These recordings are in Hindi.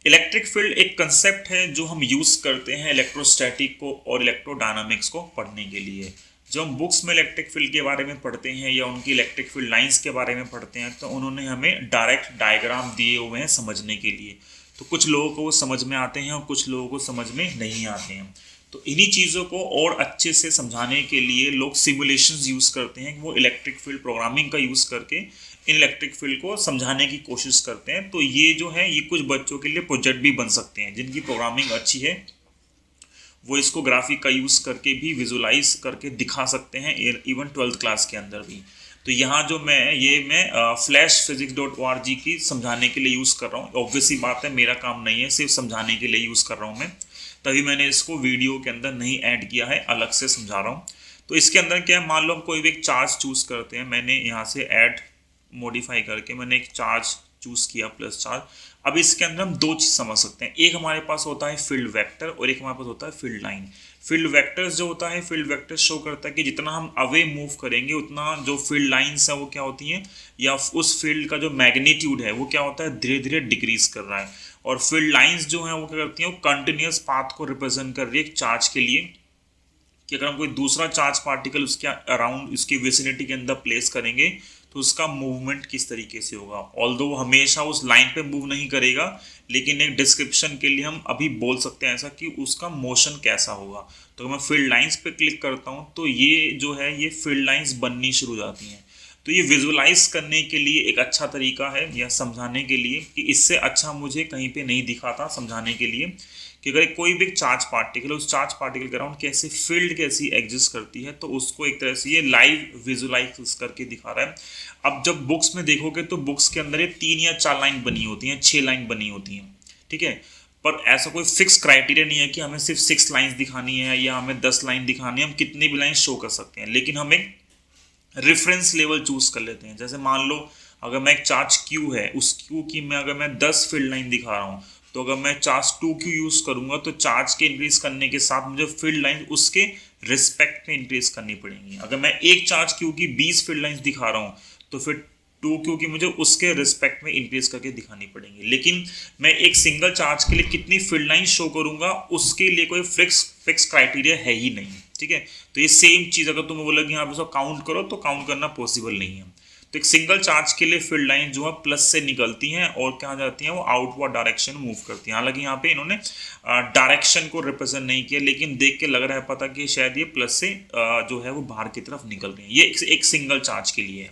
इलेक्ट्रिक फील्ड एक कंसेप्ट है जो हम यूज़ करते हैं इलेक्ट्रोस्टैटिक को और इलेक्ट्रोडायनामिक्स को पढ़ने के लिए। जब हम बुक्स में इलेक्ट्रिक फील्ड के बारे में पढ़ते हैं या उनकी इलेक्ट्रिक फील्ड लाइंस के बारे में पढ़ते हैं तो उन्होंने हमें डायरेक्ट डायग्राम दिए हुए हैं समझने के लिए। तो कुछ लोगों को वो समझ में आते हैं और कुछ लोगों को समझ में नहीं आते हैं। तो इन्हीं चीज़ों को और अच्छे से समझाने के लिए लोग सिमुलेशंस यूज़ करते हैं। वो इलेक्ट्रिक फील्ड प्रोग्रामिंग का यूज़ करके इन इलेक्ट्रिक फील्ड को समझाने की कोशिश करते हैं। तो ये जो है ये कुछ बच्चों के लिए प्रोजेक्ट भी बन सकते हैं जिनकी प्रोग्रामिंग अच्छी है, वो इसको ग्राफिक का यूज़ करके भी विजुलाइज करके दिखा सकते हैं इवन 12th क्लास के अंदर भी। तो यहाँ जो मैं flashphysics.org की समझाने के लिए यूज़ कर रहा हूँ। ऑब्वियसली बात है मेरा काम नहीं है, सिर्फ समझाने के लिए यूज़ कर रहा हूँ मैं, तभी मैंने इसको वीडियो के अंदर नहीं ऐड किया है, अलग से समझा रहा हूँ। तो इसके अंदर क्या है, मान लो हम कोई भी एक चार्ज चूज़ करते हैं। मैंने यहाँ से ऐड मॉडिफाई करके मैंने एक चार्ज चूज़ किया, प्लस चार्ज। अब इसके अंदर हम दो चीज़ समझ सकते हैं। एक हमारे पास होता है फील्ड वेक्टर और एक हमारे पास होता है फील्ड लाइन। फील्ड वेक्टर्स जो होता है, फील्ड वेक्टर शो करता है कि जितना हम अवे मूव करेंगे उतना जो फील्ड लाइंस है वो क्या होती हैं, या उस फील्ड का जो मैग्नीट्यूड है वो क्या होता है, धीरे धीरे डिक्रीज कर रहा है। और फील्ड लाइंस जो है वो क्या करती हैं, वो कंटिन्यूस पाथ को रिप्रेजेंट कर रही है एक चार्ज के लिए, कि अगर हम कोई दूसरा चार्ज पार्टिकल उसके अराउंड उसकी विसिनिटी के अंदर प्लेस करेंगे तो उसका मूवमेंट किस तरीके से होगा। ऑल्दो वो हमेशा उस लाइन पे मूव नहीं करेगा, लेकिन एक डिस्क्रिप्शन के लिए हम अभी बोल सकते हैं ऐसा कि उसका मोशन कैसा होगा। तो अगर मैं फील्ड लाइंस पे क्लिक करता हूँ तो ये जो है ये फील्ड लाइंस बननी शुरू हो जाती हैं। तो ये विजुलाइज करने के लिए एक अच्छा तरीका है, या समझाने के लिए, कि इससे अच्छा मुझे कहीं पे नहीं दिखा था समझाने के लिए, कि अगर कोई भी चार्ज पार्टिकल है उस चार्ज पार्टिकल के अराउंड कैसे फील्ड कैसी एग्जिस्ट करती है, तो उसको एक तरह से ये लाइव विजुलाइज करके दिखा रहा है। अब जब बुक्स में देखोगे तो बुक्स के अंदर ये 3 या 4 लाइन बनी होती हैं, 6 लाइन बनी होती हैं, ठीक है। पर ऐसा कोई फिक्स क्राइटेरिया नहीं है कि हमें सिर्फ 6 लाइन्स दिखानी है या हमें 10 लाइन दिखानी है। हम कितनी भी लाइन शो कर सकते हैं, लेकिन हम एक रेफरेंस लेवल चूज कर लेते हैं। जैसे मान लो अगर मैं एक चार्ज क्यू है, उस क्यू की मैं अगर मैं 10 फील्ड लाइन दिखा रहा हूँ, तो अगर मैं चार्ज 2Q यूज़ करूँगा तो चार्ज के इंक्रीज करने के साथ मुझे फील्ड लाइन उसके रिस्पेक्ट में इंक्रीज करनी पड़ेंगी। अगर मैं एक चार्ज Q की 20 फील्ड लाइन्स दिखा रहा हूँ तो फिर 2Q की मुझे उसके रिस्पेक्ट में इंक्रीज करके दिखानी पड़ेंगी। लेकिन मैं एक सिंगल चार्ज के लिए कितनी फील्ड लाइन शो करूँगा उसके लिए कोई फिक्स क्राइटेरिया है ही नहीं, ठीक है। तो ये सेम चीज़ अगर तुम्हें बोला कि यहाँ पे काउंट करो तो काउंट करना पॉसिबल नहीं है। तो एक सिंगल चार्ज के लिए फील्ड लाइन जो है प्लस से निकलती हैं और क्या जाती हैं, वो आउटवर्ड डायरेक्शन मूव करती हैं। हालांकि यहाँ पे इन्होंने डायरेक्शन को रिप्रेजेंट नहीं किया, लेकिन देख के लग रहा है पता कि शायद ये प्लस से जो है वो बाहर की तरफ निकल रही है। ये एक सिंगल चार्ज के लिए है।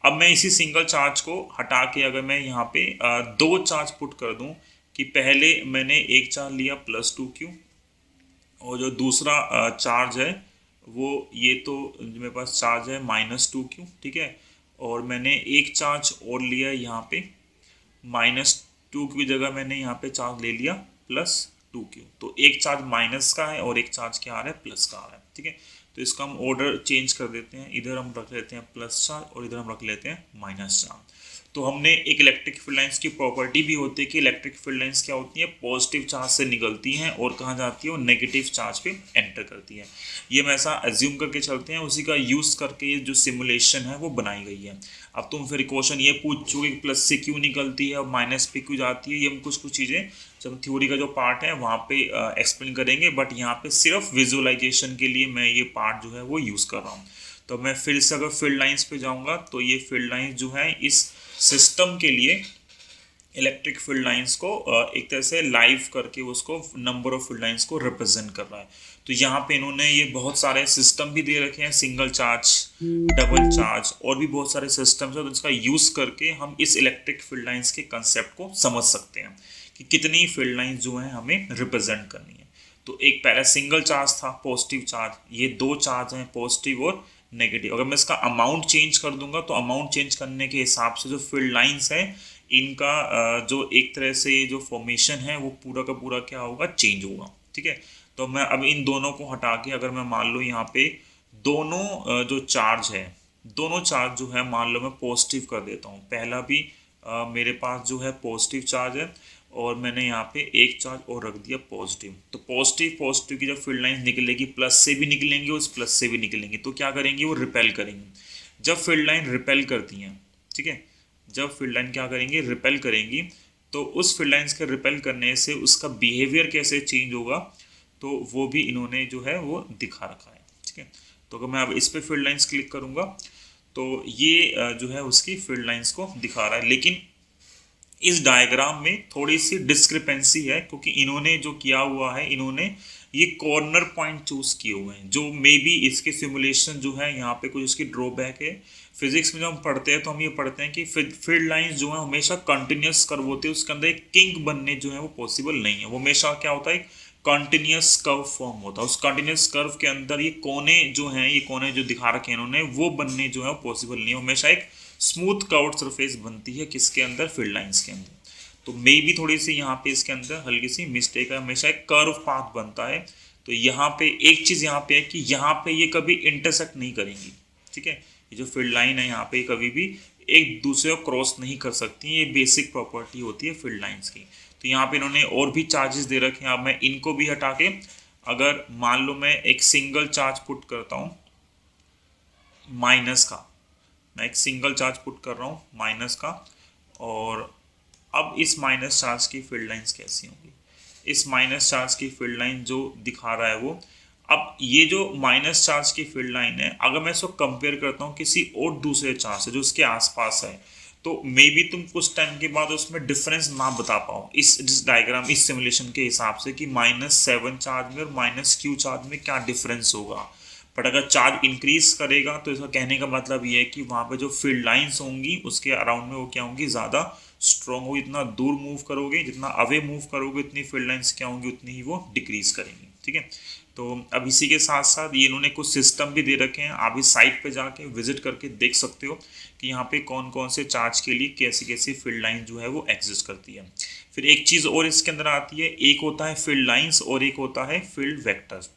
अब मैं इसी सिंगल चार्ज को हटा के अगर मैं यहाँ पे दो चार्ज पुट कर दूँ, कि पहले मैंने एक चार्ज लिया +2Q और जो दूसरा चार्ज है वो ये, तो मेरे पास चार्ज है -2Q, ठीक है। और मैंने एक चार्ज और लिया यहाँ पे -2Q की जगह मैंने यहाँ पे चार्ज ले लिया +2Q। तो एक चार्ज माइनस का है और एक चार्ज क्या आ रहा है, प्लस का आ रहा है, ठीक है। तो इसका हम ऑर्डर चेंज कर देते हैं, इधर हम रख लेते हैं प्लस चार्ज और इधर हम रख लेते हैं माइनस चार्ज। तो हमने एक इलेक्ट्रिक फील्ड लाइंस की प्रॉपर्टी भी होती है कि इलेक्ट्रिक फील्ड लाइंस क्या होती है, पॉजिटिव चार्ज से निकलती हैं और कहाँ जाती है, वो नेगेटिव चार्ज पे एंटर करती है। ये हम ऐसा एज्यूम करके चलते हैं, उसी का यूज़ करके ये जो सिमुलेशन है वो बनाई गई है। अब तुम फिर क्वेश्चन ये पूछोगे कि प्लस से क्यों निकलती है और माइनस पे क्यों जाती है, ये हम कुछ चीज़ें जब थ्योरी का जो पार्ट है वहाँ पे एक्सप्लेन करेंगे। बट यहाँ पे सिर्फ विजुअलाइजेशन के लिए मैं ये पार्ट जो है वो यूज़ कर रहा हूँ। तो मैं फिर से अगर फील्ड लाइंस पे जाऊँगा तो ये फील्ड लाइंस जो है इस सिस्टम के लिए इलेक्ट्रिक फील्ड लाइंस को एक तरह से लाइव करके उसको नंबर ऑफ फील्ड लाइंस को रिप्रेजेंट कर रहा है। तो यहाँ पे इन्होंने ये बहुत सारे सिस्टम भी दे रखे हैं, सिंगल चार्ज, डबल चार्ज और भी बहुत सारे सिस्टम्स हैं। तो इसका यूज़ करके हम इस इलेक्ट्रिक फील्ड लाइंस के कंसेप्ट को समझ सकते हैं कि कितनी फील्ड लाइंस जो है हमें रिप्रेजेंट करनी है। तो एक पहला सिंगल चार्ज था, पॉजिटिव चार्ज, ये दो चार्ज हैं पॉजिटिव और नेगेटिव। अगर मैं इसका अमाउंट चेंज कर दूंगा तो अमाउंट चेंज करने के हिसाब से जो फील्ड लाइंस है इनका जो एक तरह से जो फॉर्मेशन है वो पूरा का पूरा क्या होगा, चेंज होगा, ठीक है। तो मैं अब इन दोनों को हटा के अगर मैं मान लो यहाँ पे दोनों जो चार्ज है, दोनों चार्ज जो है मान लो मैं पॉजिटिव कर देता हूँ। पहला भी मेरे पास जो है पॉजिटिव चार्ज है और मैंने यहाँ पे एक चार्ज और रख दिया पॉजिटिव। तो पॉजिटिव की जब फील्ड लाइन निकलेगी प्लस से भी निकलेंगे, उस प्लस से भी निकलेंगी, तो क्या करेंगी, वो रिपेल करेंगी। जब फील्ड लाइन रिपेल करती हैं, ठीक है, जब फील्ड लाइन क्या करेंगी, रिपेल करेंगी, तो उस फील्ड लाइंस के रिपेल करने से उसका बिहेवियर कैसे चेंज होगा, तो वो भी इन्होंने जो है वो दिखा रखा है। ठीक है, तो अगर मैं अब इस पे फील्ड लाइंस क्लिक करूँगा तो ये जो है उसकी फील्ड लाइंस को दिखा रहा है, लेकिन इस डायग्राम में थोड़ी सी डिस्क्रिपेंसी है, क्योंकि इन्होंने जो किया हुआ है, इन्होंने ये कॉर्नर पॉइंट चूज किए हुए हैं, जो मे बी इसके सिमुलेशन जो है यहाँ पे कुछ इसकी ड्रॉबैक है। फिजिक्स में जब हम पढ़ते हैं तो हम ये पढ़ते हैं कि फील्ड लाइंस जो है हमेशा कंटिन्यूस कर्व होते हैं, उसके अंदर एक किंक बनने जो है वो पॉसिबल नहीं है। वो हमेशा क्या होता है, कंटिन्यूस कर्व फॉर्म होता है। उस कंटिन्यूस कर्व के अंदर ये कोने जो हैं, ये कोने जो दिखा रखे हैं इन्होंने, वो बनने जो है पॉसिबल नहीं है। हमेशा एक स्मूथ कर्व्ड सरफेस बनती है किसके अंदर, फील्ड लाइंस के अंदर। तो मे भी थोड़ी सी यहाँ पे इसके अंदर हल्की सी मिस्टेक है, हमेशा एक कर्व पाथ बनता है। तो यहाँ पे एक चीज़ यहाँ पे है कि यहाँ पे ये कभी इंटरसेक्ट नहीं करेंगी। ठीक है, ये जो फील्ड लाइन है यहाँ पे कभी भी एक दूसरे को क्रॉस नहीं कर सकती, ये बेसिक प्रॉपर्टी होती है फील्ड लाइंस की। तो यहाँ पे इन्होंने और भी चार्जेस दे रखे हैं। अब मैं इनको भी हटा के अगर मान लो मैं एक सिंगल चार्ज पुट करता हूँ माइनस का, मैं एक सिंगल चार्ज पुट कर रहा हूँ माइनस का, और अब इस माइनस चार्ज की फील्ड लाइंस कैसी होंगी। इस माइनस चार्ज की फील्ड लाइन जो दिखा रहा है वो, अब ये जो माइनस चार्ज की फील्ड लाइन है, अगर मैं इसको कंपेयर करता हूँ किसी और दूसरे चार्ज से जो उसके आसपास है, तो मे बी तुम कुछ टाइम के बाद उसमें डिफरेंस ना बता पाओ इस डायग्राम, इस सिमुलेशन के हिसाब से कि -7 चार्ज में और -q चार्ज में क्या डिफरेंस होगा। बट अगर चार्ज इंक्रीज करेगा तो इसका कहने का मतलब ये है कि वहाँ पे जो फील्ड लाइंस होंगी उसके अराउंड में वो क्या होंगी, ज़्यादा स्ट्रॉन्ग होगी। जितना दूर मूव करोगे, जितना अवे मूव करोगे, उतनी फील्ड लाइंस क्या होंगी, उतनी ही वो डिक्रीज करेंगी। ठीक है, तो अब इसी के साथ साथ ये इन्होंने कुछ सिस्टम भी दे रखे हैं, आप इस साइट पे जाके विजिट करके देख सकते हो कि यहाँ पे कौन कौन से चार्ज के लिए कैसी कैसी फील्ड लाइन जो है वो एग्जिस्ट करती है। फिर एक चीज़ और इसके अंदर आती है, एक होता है फील्ड लाइंस और एक होता है फील्ड वेक्टर्स।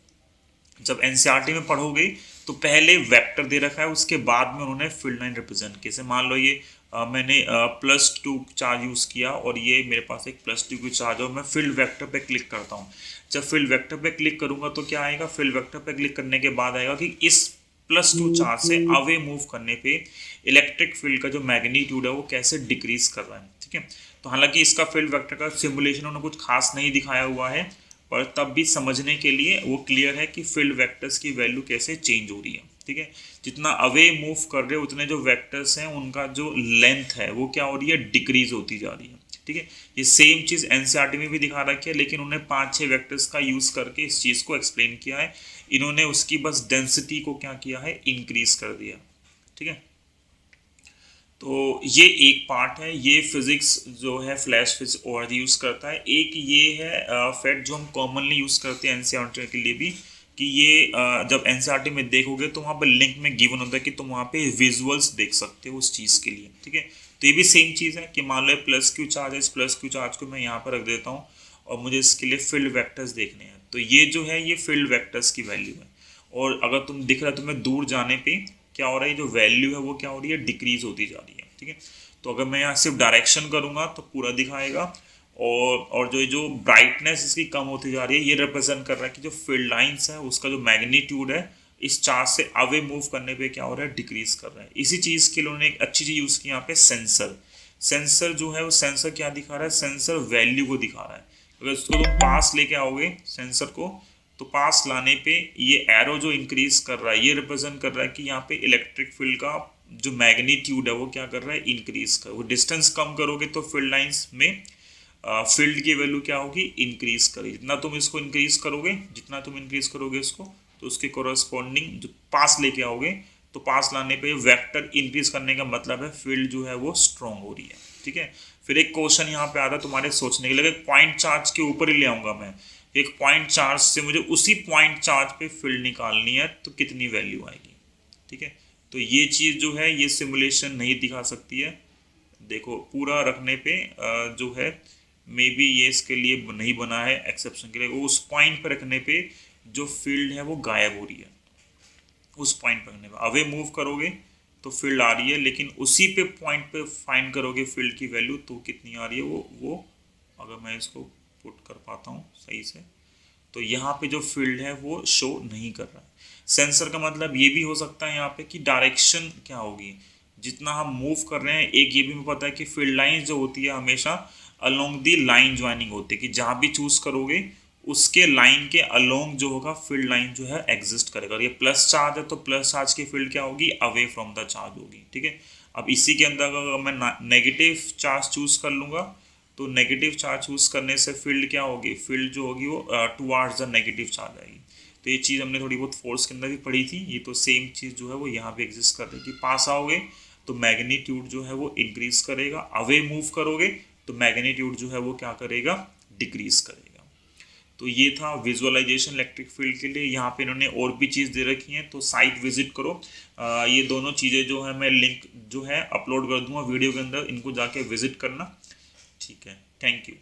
जब एनसीईआरटी में पढ़ोगे तो पहले वेक्टर दे रखा है, उसके बाद में उन्होंने फील्ड लाइन रिप्रेजेंट किया। मान लो ये मैंने +2 चार्ज यूज़ किया और ये मेरे पास एक +2 की चार्ज है और मैं फील्ड वेक्टर पे क्लिक करता हूँ। जब फील्ड वेक्टर पे क्लिक करूँगा तो क्या आएगा, फील्ड वेक्टर पे क्लिक करने के बाद आएगा कि इस +2 चार्ज से अवे मूव करने पे इलेक्ट्रिक फील्ड का जो मैग्नीट्यूड है वो कैसे डिक्रीज कर रहा है। ठीक है, तो हालांकि इसका फील्ड वेक्टर का सिमुलेशन उन्होंने कुछ खास नहीं दिखाया हुआ है, पर तब भी समझने के लिए वो क्लियर है कि फील्ड वेक्टर्स की वैल्यू कैसे चेंज हो रही है। ठीक है, जितना अवे मूव कर रहे हो उतने जो वेक्टर्स हैं उनका जो लेंथ है वो क्या हो रही है, डिक्रीज होती जा रही है। ठीक है, ये सेम चीज़ एनसीईआरटी में भी दिखा रखी है, लेकिन उन्हें 5-6 वेक्टर्स का यूज़ करके इस चीज़ को एक्सप्लेन किया है। इन्होंने उसकी बस डेंसिटी को क्या किया है, इंक्रीज कर दिया। ठीक है, तो ये एक पार्ट है, ये फिजिक्स जो है फ्लैश फिजिक्स और यूज़ करता है। एक ये है फैक्ट जो हम कॉमनली यूज़ करते हैं एनसीईआरटी के लिए भी, कि ये जब एनसीईआरटी में देखोगे तो वहाँ पर लिंक में गिवन होता है कि तुम वहाँ पे विजुअल्स देख सकते हो उस चीज़ के लिए। ठीक है, तो ये भी सेम चीज़ है कि मान लो +q चार्ज है, इस +q चार्ज को मैं यहाँ पर रख देता हूँ और मुझे इसके लिए फील्ड वेक्टर्स देखने हैं। तो ये जो है ये फील्ड वेक्टर्स की वैल्यू है, और अगर तुम दिख रहा है तुम्हें दूर जाने पर क्या हो रहा है, जो वैल्यू है वो क्या हो रही है, डिक्रीज होती जा रही है। ठीक है, तो अगर मैं यहाँ सिर्फ डायरेक्शन करूँगा तो पूरा दिखाएगा, और जो ब्राइटनेस इसकी कम होती जा रही है, ये रिप्रेजेंट कर रहा है कि जो फील्ड लाइंस है उसका जो मैग्नीट्यूड है इस चार्ज से अवे मूव करने पे क्या हो रहा है, डिक्रीज कर रहा है। इसी चीज़ के लिए उन्होंने एक अच्छी चीज़ यूज़ की यहाँ पे, सेंसर। सेंसर जो है वो सेंसर क्या दिखा रहा है, सेंसर वैल्यू को दिखा रहा है। अगर उसको तुम पास लेके आओगे सेंसर को, तो पास लाने पे ये एरो जो इंक्रीज कर रहा है ये रिप्रेजेंट कर रहा है कि यहाँ पे इलेक्ट्रिक फील्ड का जो मैग्नीट्यूड है वो क्या कर रहा है, इंक्रीज कर। वो डिस्टेंस कम करोगे तो फील्ड लाइंस में फील्ड की वैल्यू क्या होगी, इंक्रीज करेगी। जितना तुम इसको इंक्रीज करोगे, जितना तुम इंक्रीज करोगे इसको, तो उसके कोरस्पॉन्डिंग जो पास लेके आओगे, तो पास लाने पे वेक्टर इंक्रीज करने का मतलब है फील्ड जो है वो स्ट्रॉन्ग हो रही है। ठीक है, फिर एक क्वेश्चन यहाँ पे आता है तुम्हारे सोचने के लिए, पॉइंट चार्ज के ऊपर ही ले आऊँगा मैं, एक पॉइंट चार्ज से मुझे उसी पॉइंट चार्ज पे फील्ड निकालनी है तो कितनी वैल्यू आएगी। ठीक है, तो ये चीज़ जो है ये सिमुलेशन नहीं दिखा सकती है। देखो पूरा रखने पे जो है मे बी ये इसके लिए नहीं बना है एक्सेप्शन के लिए, वो उस पॉइंट पर रखने पे जो फील्ड है वो गायब हो रही है। उस पॉइंट पर रखने पे अवे मूव करोगे तो फील्ड आ रही है, लेकिन उसी पे पॉइंट पे फाइंड करोगे फील्ड की वैल्यू तो कितनी आ रही है वो अगर मैं इसको पुट कर पाता हूँ सही से, तो यहाँ पे जो फील्ड है वो शो नहीं कर रहा है। सेंसर का मतलब ये भी हो सकता है यहाँ पे कि डायरेक्शन क्या होगी, जितना हम मूव कर रहे हैं। एक ये भी हमें पता है कि फील्ड लाइन जो होती है हमेशा अलोंग दी लाइन ज्वाइनिंग होती है कि जहाँ भी चूज करोगे उसके लाइन के अलोंग जो होगा फील्ड लाइन जो है एग्जिस्ट करेगा। और ये प्लस चार्ज है तो प्लस चार्ज की फील्ड क्या होगी, अवे फ्रॉम द चार्ज होगी। ठीक है, अब इसी के अंदर अगर मैं नेगेटिव चार्ज चूज कर लूँगा तो नेगेटिव चार्ज चूज करने से फील्ड क्या होगी, फील्ड जो होगी वो टुवार्ड्स द नेगेटिव चार्ज आएगी। तो ये चीज़ हमने थोड़ी बहुत फोर्स के अंदर भी पढ़ी थी, ये तो सेम चीज़ जो है वो यहाँ पे एग्जिस्ट कर रही है कि पास आओगे तो मैग्नीट्यूड जो है वो इंक्रीज करेगा, अवे मूव करोगे तो मैग्नीट्यूड जो है वो क्या करेगा, डिक्रीज करेगा। तो ये था विजुअलाइजेशन इलेक्ट्रिक फील्ड के लिए। यहाँ पे इन्होंने और भी चीज़ दे रखी हैं तो साइट विजिट करो। ये दोनों चीज़ें जो है मैं लिंक जो है अपलोड कर दूंगा वीडियो के अंदर, इनको जाके विजिट करना। ठीक है, थैंक यू।